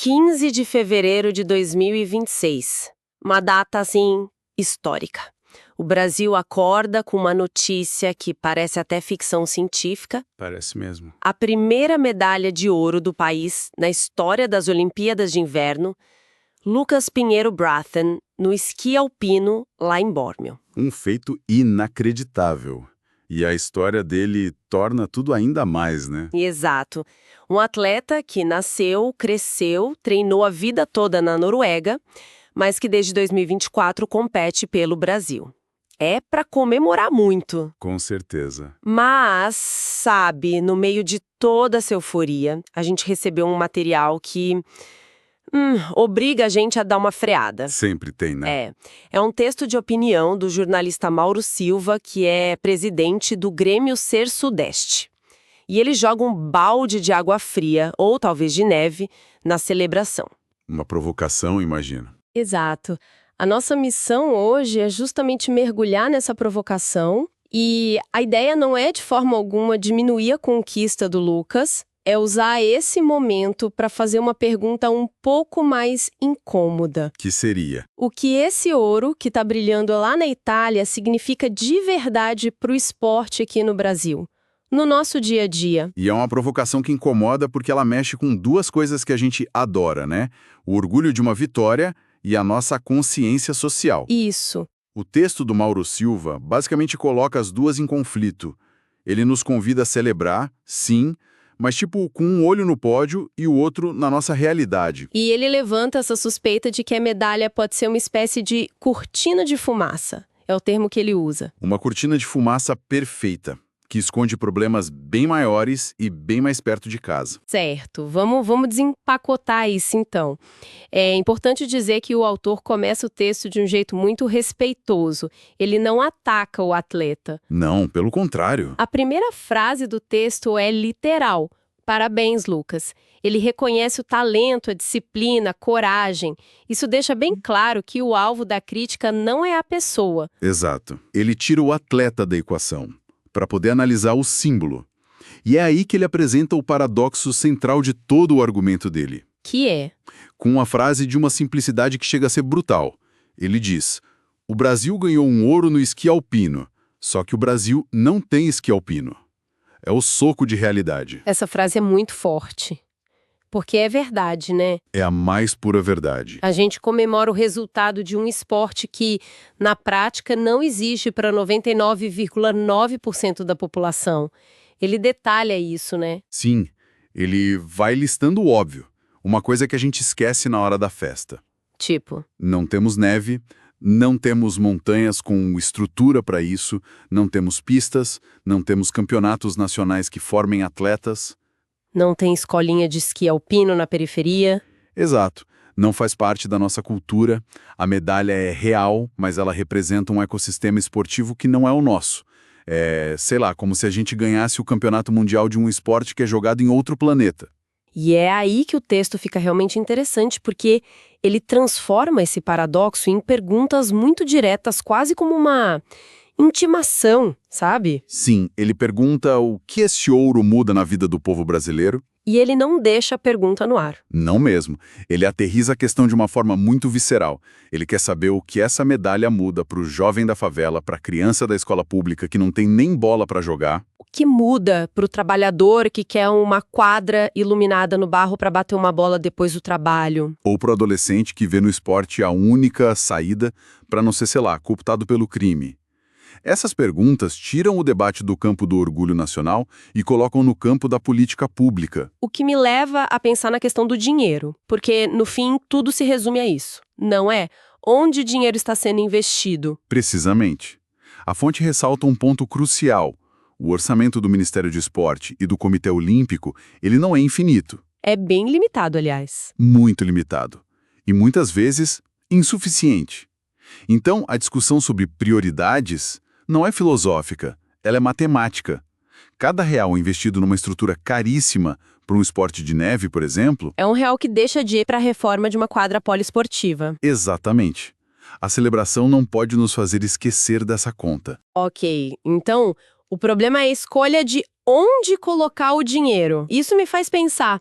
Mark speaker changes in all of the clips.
Speaker 1: 15 de fevereiro de 2026. Uma data, assim, histórica. O Brasil acorda com uma notícia que parece até ficção científica.
Speaker 2: Parece mesmo.
Speaker 1: A primeira medalha de ouro do país na história das Olimpíadas de Inverno, Lucas Pinheiro Brathen, no esqui alpino, lá em Bórmio.
Speaker 2: Um feito inacreditável. E a história dele torna tudo ainda mais, né?
Speaker 1: Exato. Um atleta que nasceu, cresceu, treinou a vida toda na Noruega, mas que desde 2024 compete pelo Brasil. É para comemorar muito.
Speaker 2: Com certeza.
Speaker 1: Mas, sabe, no meio de toda essa euforia, a gente recebeu um material que obriga a gente a dar uma freada.
Speaker 2: Sempre tem, né?
Speaker 1: É um texto de opinião do jornalista Mauro Silva, que é presidente do Grêmio Ser Sudeste. E ele joga um balde de água fria, ou talvez de neve, na celebração.
Speaker 2: Uma provocação, imagino.
Speaker 1: Exato. A nossa missão hoje é justamente mergulhar nessa provocação, e a ideia não é de forma alguma diminuir a conquista do Lucas, é usar esse momento para fazer uma pergunta um pouco mais incômoda.
Speaker 2: Que seria?
Speaker 1: O que esse ouro, que está brilhando lá na Itália, significa de verdade para o esporte aqui no Brasil? No nosso dia a dia.
Speaker 2: E é uma provocação que incomoda porque ela mexe com duas coisas que a gente adora, né? O orgulho de uma vitória e a nossa consciência social.
Speaker 1: Isso.
Speaker 2: O texto do Mauro Silva basicamente coloca as duas em conflito. Ele nos convida a celebrar, sim, mas tipo com um olho no pódio e o outro na nossa realidade.
Speaker 1: E ele levanta essa suspeita de que a medalha pode ser uma espécie de cortina de fumaça. É o termo que ele usa.
Speaker 2: Uma cortina de fumaça perfeita, que esconde problemas bem maiores e bem mais perto de casa.
Speaker 1: Certo. Vamos desempacotar isso, então. É importante dizer que o autor começa o texto de um jeito muito respeitoso. Ele não ataca o atleta.
Speaker 2: Não, pelo contrário.
Speaker 1: A primeira frase do texto é literal. Parabéns, Lucas. Ele reconhece o talento, a disciplina, a coragem. Isso deixa bem claro que o alvo da crítica não é a pessoa.
Speaker 2: Exato. Ele tira o atleta da equação, para poder analisar o símbolo. E é aí que ele apresenta o paradoxo central de todo o argumento dele.
Speaker 1: Que é?
Speaker 2: Com uma frase de uma simplicidade que chega a ser brutal. Ele diz: o Brasil ganhou um ouro no esqui alpino, só que o Brasil não tem esqui alpino. É o soco de realidade.
Speaker 1: Essa frase é muito forte. Porque é verdade, né?
Speaker 2: É a mais pura verdade.
Speaker 1: A gente comemora o resultado de um esporte que, na prática, não existe para 99,9% da população. Ele detalha isso, né?
Speaker 2: Sim, ele vai listando o óbvio. Uma coisa que a gente esquece na hora da festa.
Speaker 1: Tipo?
Speaker 2: Não temos neve, não temos montanhas com estrutura para isso, não temos pistas, não temos campeonatos nacionais que formem atletas.
Speaker 1: Não tem escolinha de esqui alpino na periferia?
Speaker 2: Exato. Não faz parte da nossa cultura. A medalha é real, mas ela representa um ecossistema esportivo que não é o nosso. É, sei lá, como se a gente ganhasse o campeonato mundial de um esporte que é jogado em outro planeta.
Speaker 1: E é aí que o texto fica realmente interessante, porque ele transforma esse paradoxo em perguntas muito diretas, quase como uma intimação, sabe?
Speaker 2: Sim, ele pergunta o que esse ouro muda na vida do povo brasileiro.
Speaker 1: E ele não deixa a pergunta no ar.
Speaker 2: Não mesmo. Ele aterriza a questão de uma forma muito visceral. Ele quer saber o que essa medalha muda para o jovem da favela, para a criança da escola pública que não tem nem bola para jogar.
Speaker 1: O que muda para o trabalhador que quer uma quadra iluminada no barro para bater uma bola depois do trabalho?
Speaker 2: Ou para o adolescente que vê no esporte a única saída para não ser, sei lá, cooptado pelo crime. Essas perguntas tiram o debate do campo do orgulho nacional e colocam no campo da política pública.
Speaker 1: O que me leva a pensar na questão do dinheiro, porque, no fim, tudo se resume a isso, não é? Onde o dinheiro está sendo investido?
Speaker 2: Precisamente. A fonte ressalta um ponto crucial. O orçamento do Ministério do Esporte e do Comitê Olímpico, ele não é infinito.
Speaker 1: É bem limitado, aliás.
Speaker 2: Muito limitado. E muitas vezes, insuficiente. Então, a discussão sobre prioridades não é filosófica, ela é matemática. Cada real investido numa estrutura caríssima para um esporte de neve, por exemplo...
Speaker 1: É um real que deixa de ir para a reforma de uma quadra poliesportiva.
Speaker 2: Exatamente. A celebração não pode nos fazer esquecer dessa conta.
Speaker 1: Ok, então, o problema é a escolha de onde colocar o dinheiro. Isso me faz pensar,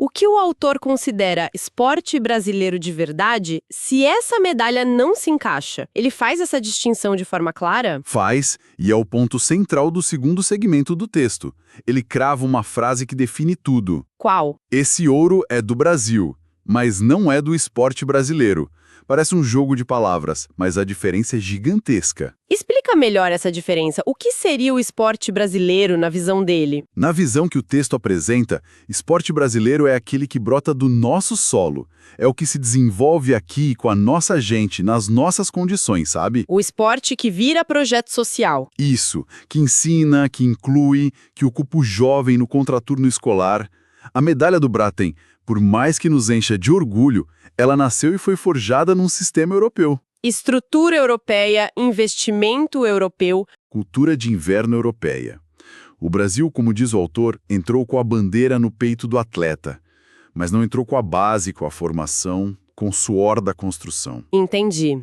Speaker 1: O que o autor considera esporte brasileiro de verdade, se essa medalha não se encaixa? Ele faz essa distinção de forma clara?
Speaker 2: Faz, e é o ponto central do segundo segmento do texto. Ele crava uma frase que define tudo.
Speaker 1: Qual?
Speaker 2: Esse ouro é do Brasil, mas não é do esporte brasileiro. Parece um jogo de palavras, mas a diferença é gigantesca.
Speaker 1: Explica melhor essa diferença. O que seria o esporte brasileiro na visão dele?
Speaker 2: Na visão que o texto apresenta, esporte brasileiro é aquele que brota do nosso solo. É o que se desenvolve aqui com a nossa gente, nas nossas condições, sabe?
Speaker 1: O esporte que vira projeto social.
Speaker 2: Isso, que ensina, que inclui, que ocupa o jovem no contraturno escolar. A medalha do Bratem, por mais que nos encha de orgulho, ela nasceu e foi forjada num sistema europeu.
Speaker 1: Estrutura europeia, investimento europeu.
Speaker 2: Cultura de inverno europeia. O Brasil, como diz o autor, entrou com a bandeira no peito do atleta, mas não entrou com a base, com a formação, com o suor da construção.
Speaker 1: Entendi.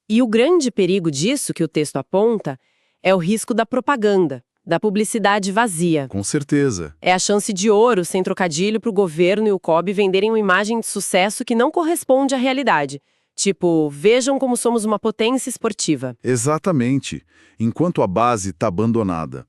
Speaker 1: E o grande perigo disso que o texto aponta é o risco da propaganda, da publicidade vazia.
Speaker 2: Com certeza.
Speaker 1: É a chance de ouro, sem trocadilho, para o governo e o COB venderem uma imagem de sucesso que não corresponde à realidade. Tipo, vejam como somos uma potência esportiva.
Speaker 2: Exatamente. Enquanto a base está abandonada.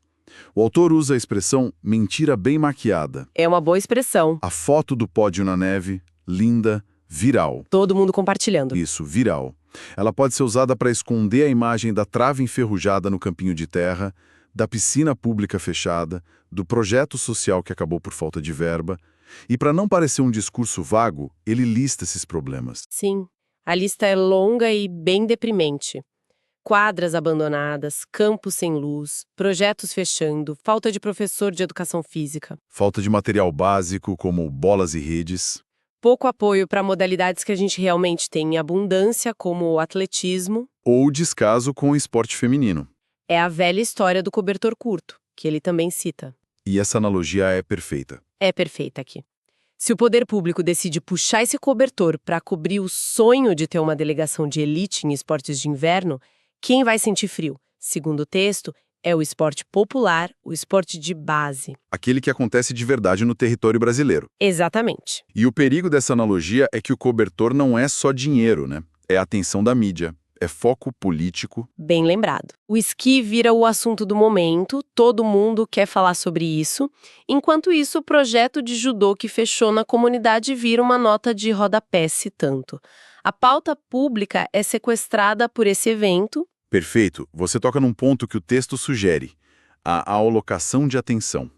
Speaker 2: O autor usa a expressão mentira bem maquiada.
Speaker 1: É uma boa expressão.
Speaker 2: A foto do pódio na neve, linda, viral.
Speaker 1: Todo mundo compartilhando.
Speaker 2: Isso, viral. Ela pode ser usada para esconder a imagem da trave enferrujada no campinho de terra, da piscina pública fechada, do projeto social que acabou por falta de verba. E para não parecer um discurso vago, ele lista esses problemas.
Speaker 1: Sim, a lista é longa e bem deprimente. Quadras abandonadas, campos sem luz, projetos fechando, falta de professor de educação física.
Speaker 2: Falta de material básico, como bolas e redes.
Speaker 1: Pouco apoio para modalidades que a gente realmente tem em abundância, como o atletismo.
Speaker 2: Ou descaso com o esporte feminino.
Speaker 1: É a velha história do cobertor curto, que ele também cita.
Speaker 2: E essa analogia é perfeita.
Speaker 1: É perfeita aqui. Se o poder público decide puxar esse cobertor para cobrir o sonho de ter uma delegação de elite em esportes de inverno, quem vai sentir frio? Segundo o texto, é o esporte popular, o esporte de base.
Speaker 2: Aquele que acontece de verdade no território brasileiro.
Speaker 1: Exatamente.
Speaker 2: E o perigo dessa analogia é que o cobertor não é só dinheiro, né? É a atenção da mídia. É foco político.
Speaker 1: Bem lembrado. O esqui vira o assunto do momento, todo mundo quer falar sobre isso. Enquanto isso, o projeto de judô que fechou na comunidade vira uma nota de rodapé citando. A pauta pública é sequestrada por esse evento.
Speaker 2: Perfeito. Você toca num ponto que o texto sugere. A alocação de atenção.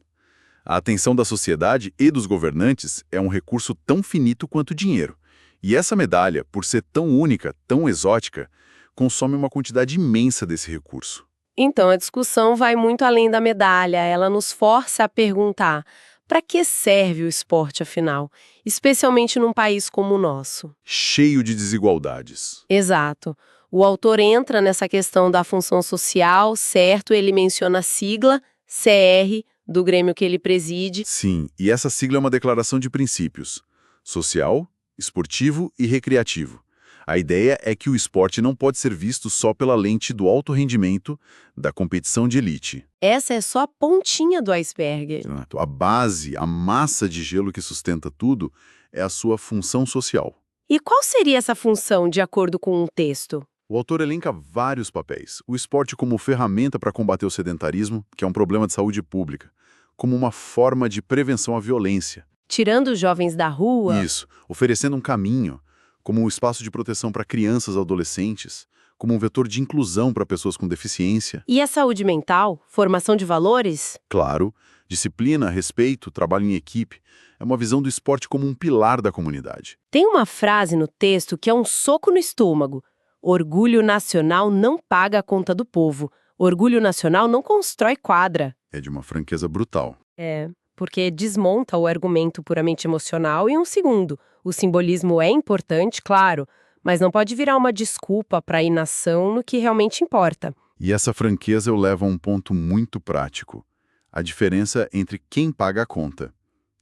Speaker 2: A atenção da sociedade e dos governantes é um recurso tão finito quanto o dinheiro. E essa medalha, por ser tão única, tão exótica, consome uma quantidade imensa desse recurso.
Speaker 1: Então, a discussão vai muito além da medalha. Ela nos força a perguntar: para que serve o esporte, afinal? Especialmente num país como o nosso.
Speaker 2: Cheio de desigualdades.
Speaker 1: Exato. O autor entra nessa questão da função social, certo? Ele menciona a sigla, CR, do grêmio que ele preside.
Speaker 2: Sim, e essa sigla é uma declaração de princípios. Social, esportivo e recreativo. A ideia é que o esporte não pode ser visto só pela lente do alto rendimento, da competição de elite.
Speaker 1: Essa é só a pontinha do iceberg.
Speaker 2: A base, a massa de gelo que sustenta tudo, é a sua função social.
Speaker 1: E qual seria essa função, de acordo com o texto?
Speaker 2: O autor elenca vários papéis. O esporte como ferramenta para combater o sedentarismo, que é um problema de saúde pública, como uma forma de prevenção à violência.
Speaker 1: Tirando os jovens da rua?
Speaker 2: Isso, oferecendo um caminho, como um espaço de proteção para crianças e adolescentes, como um vetor de inclusão para pessoas com deficiência.
Speaker 1: E a saúde mental? Formação de valores?
Speaker 2: Claro, disciplina, respeito, trabalho em equipe. É uma visão do esporte como um pilar da comunidade.
Speaker 1: Tem uma frase no texto que é um soco no estômago. Orgulho nacional não paga a conta do povo. Orgulho nacional não constrói quadra.
Speaker 2: É de uma franqueza brutal.
Speaker 1: É, porque desmonta o argumento puramente emocional em um segundo. O simbolismo é importante, claro, mas não pode virar uma desculpa para a inação no que realmente importa.
Speaker 2: E essa franqueza o leva a um ponto muito prático. A diferença entre quem paga a conta.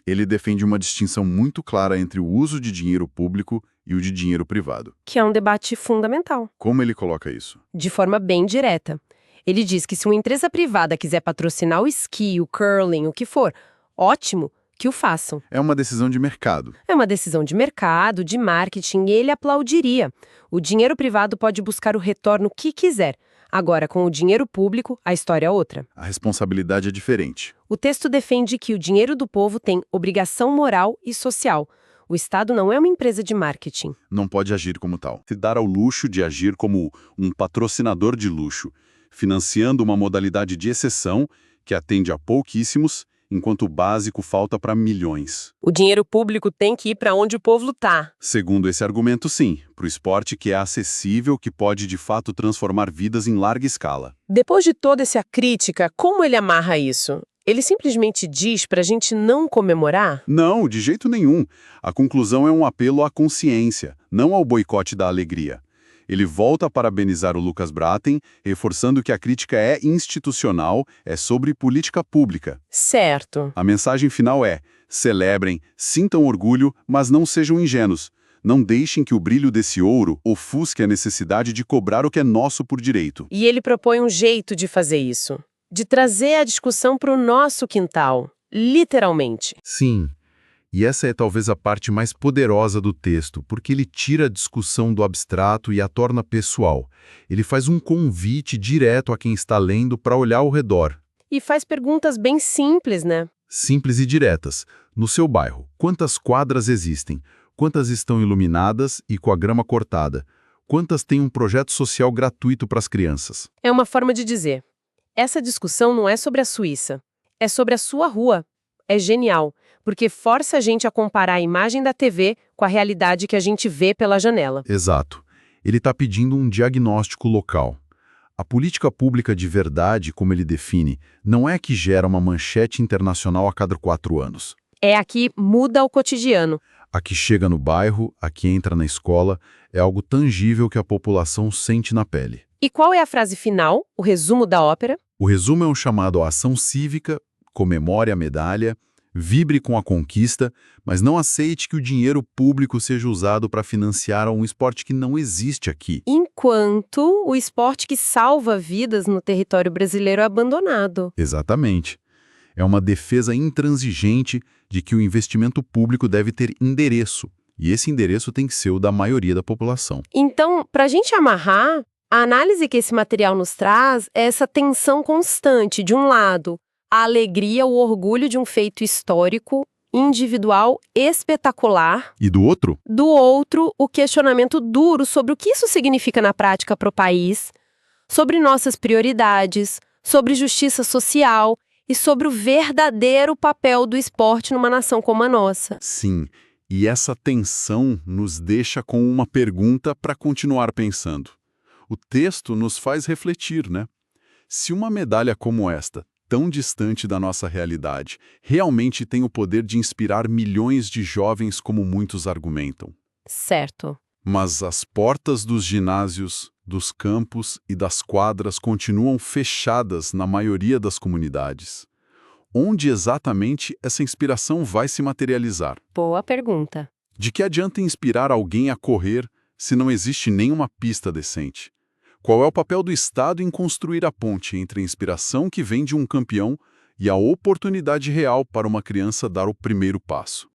Speaker 2: Ele defende uma distinção muito clara entre o uso de dinheiro público e o de dinheiro privado.
Speaker 1: Que é um debate fundamental.
Speaker 2: Como ele coloca isso?
Speaker 1: De forma bem direta. Ele diz que se uma empresa privada quiser patrocinar o esqui, o curling, o que for, ótimo, que o façam.
Speaker 2: É uma decisão de mercado.
Speaker 1: É uma decisão de mercado, de marketing, e ele aplaudiria. O dinheiro privado pode buscar o retorno que quiser. Agora, com o dinheiro público, a história é outra.
Speaker 2: A responsabilidade é diferente.
Speaker 1: O texto defende que o dinheiro do povo tem obrigação moral e social. O Estado não é uma empresa de marketing.
Speaker 2: Não pode agir como tal. Se dar ao luxo de agir como um patrocinador de luxo, financiando uma modalidade de exceção que atende a pouquíssimos, enquanto o básico falta para milhões.
Speaker 1: O dinheiro público tem que ir para onde o povo está.
Speaker 2: Segundo esse argumento, sim, para o esporte que é acessível, que pode de fato transformar vidas em larga escala.
Speaker 1: Depois de toda essa crítica, como ele amarra isso? Ele simplesmente diz para a gente não comemorar?
Speaker 2: Não, de jeito nenhum. A conclusão é um apelo à consciência, não ao boicote da alegria. Ele volta a parabenizar o Lucas Braathen, reforçando que a crítica é institucional, é sobre política pública.
Speaker 1: Certo.
Speaker 2: A mensagem final é: celebrem, sintam orgulho, mas não sejam ingênuos. Não deixem que o brilho desse ouro ofusque a necessidade de cobrar o que é nosso por direito.
Speaker 1: E ele propõe um jeito de fazer isso. De trazer a discussão para o nosso quintal. Literalmente.
Speaker 2: Sim. E essa é talvez a parte mais poderosa do texto, porque ele tira a discussão do abstrato e a torna pessoal. Ele faz um convite direto a quem está lendo para olhar ao redor.
Speaker 1: E faz perguntas bem simples, né?
Speaker 2: Simples e diretas. No seu bairro, quantas quadras existem? Quantas estão iluminadas e com a grama cortada? Quantas têm um projeto social gratuito para as crianças?
Speaker 1: É uma forma de dizer. Essa discussão não é sobre a Suíça. É sobre a sua rua. É genial, porque força a gente a comparar a imagem da TV com a realidade que a gente vê pela janela.
Speaker 2: Exato. Ele está pedindo um diagnóstico local. A política pública de verdade, como ele define, não é a que gera uma manchete internacional a cada 4 anos.
Speaker 1: É a que muda o cotidiano.
Speaker 2: A que chega no bairro, a que entra na escola, é algo tangível que a população sente na pele.
Speaker 1: E qual é a frase final, o resumo da ópera?
Speaker 2: O resumo é um chamado à ação cívica, comemore a medalha, vibre com a conquista, mas não aceite que o dinheiro público seja usado para financiar um esporte que não existe aqui.
Speaker 1: Enquanto o esporte que salva vidas no território brasileiro é abandonado.
Speaker 2: Exatamente. É uma defesa intransigente de que o investimento público deve ter endereço, e esse endereço tem que ser o da maioria da população.
Speaker 1: Então, para a gente amarrar, a análise que esse material nos traz é essa tensão constante, de um lado, a alegria, o orgulho de um feito histórico, individual, espetacular.
Speaker 2: E do outro?
Speaker 1: Do outro, o questionamento duro sobre o que isso significa na prática para o país, sobre nossas prioridades, sobre justiça social e sobre o verdadeiro papel do esporte numa nação como a nossa.
Speaker 2: Sim, e essa tensão nos deixa com uma pergunta para continuar pensando. O texto nos faz refletir, né? Se uma medalha como esta, tão distante da nossa realidade, realmente tem o poder de inspirar milhões de jovens como muitos argumentam.
Speaker 1: Certo.
Speaker 2: Mas as portas dos ginásios, dos campos e das quadras continuam fechadas na maioria das comunidades. Onde exatamente essa inspiração vai se materializar?
Speaker 1: Boa pergunta.
Speaker 2: De que adianta inspirar alguém a correr se não existe nenhuma pista decente? Qual é o papel do Estado em construir a ponte entre a inspiração que vem de um campeão e a oportunidade real para uma criança dar o primeiro passo?